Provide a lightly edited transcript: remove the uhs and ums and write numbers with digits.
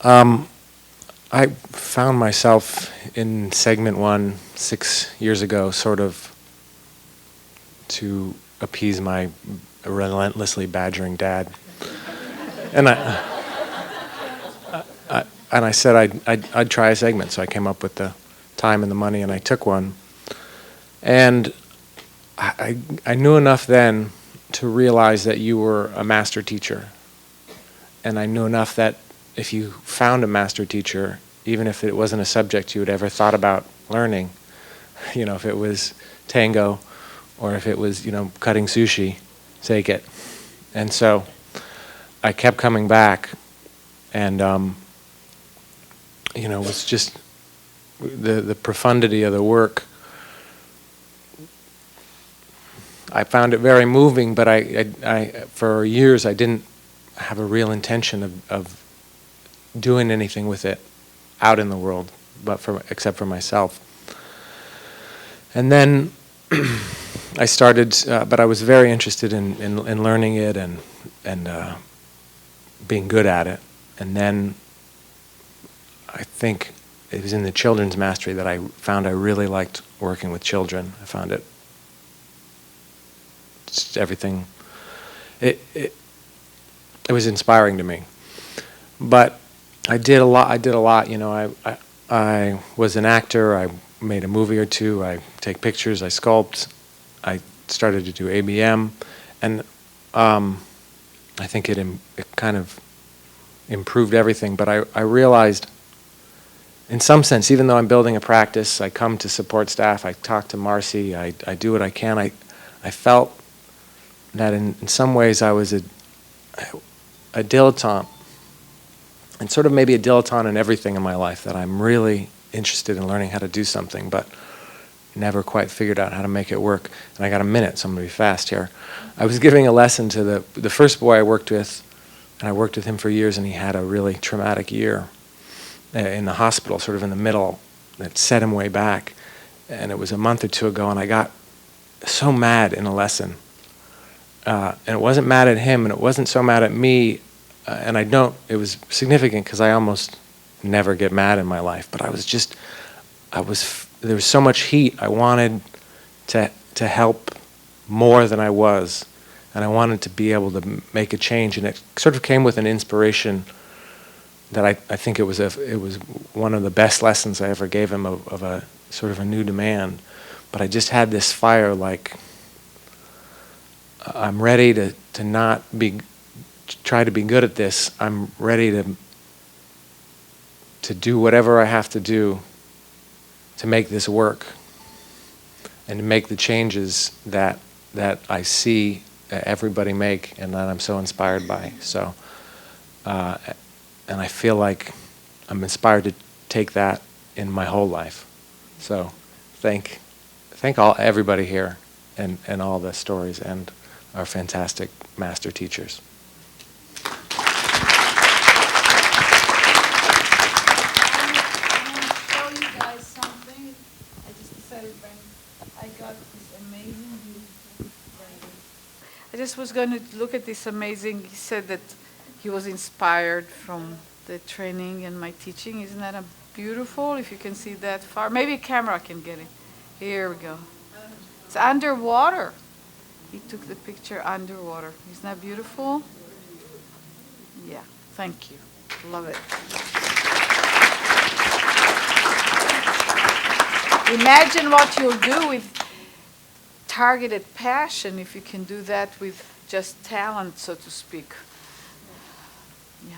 I found myself in segment 1 6 years ago, sort of to appease my relentlessly badgering dad. And I said I'd try a segment, so I came up with the time and the money, and I took one. And I knew enough then to realize that you were a master teacher. And I knew enough that if you found a master teacher, even if it wasn't a subject you had ever thought about learning, if it was tango or if it was, cutting sushi, take it. And so I kept coming back, and, it was just the profundity of the work. I found it very moving, but I for years I didn't have a real intention of doing anything with it out in the world, except for myself. And then I started, but I was very interested in learning it and being good at it. And then I think it was in the children's mastery that I found I really liked working with children. I found it just everything. It was inspiring to me. But I did a lot. I was an actor. I made a movie or two. I take pictures. I sculpt. I started to do ABM, and I think it kind of improved everything. But I realized, in some sense, even though I'm building a practice, I come to support staff. I talk to Marcy. I do what I can. I felt that in some ways I was a dilettante, and sort of maybe a dilettante in everything in my life, that I'm really interested in learning how to do something, but never quite figured out how to make it work. And I got a minute, so I'm going to be fast here. I was giving a lesson to the first boy I worked with, and I worked with him for years, and he had a really traumatic year in the hospital, sort of in the middle, that set him way back. And it was a month or two ago, and I got so mad in a lesson. And it wasn't mad at him, and it wasn't so mad at me. And it was significant because I almost never get mad in my life. But there was so much heat. I wanted to help more than I was. And I wanted to be able to make a change. And it sort of came with an inspiration that I think it was one of the best lessons I ever gave him of a sort of a new demand. But I just had this fire, like, I'm ready to not try to be good at this. I'm ready to do whatever I have to do to make this work and to make the changes that I see everybody make and that I'm so inspired by. So, and I feel like I'm inspired to take that in my whole life. So, thank everybody here and all the stories and our fantastic master teachers. I just was going to look at this amazing, he said that he was inspired from the training and my teaching. Isn't that beautiful? If you can see that far. Maybe a camera can get it. Here we go. It's underwater. He took the picture underwater. Isn't that beautiful? Yeah, thank you. Love it. Imagine what you'll do with targeted passion if you can do that with just talent, so to speak. Yeah.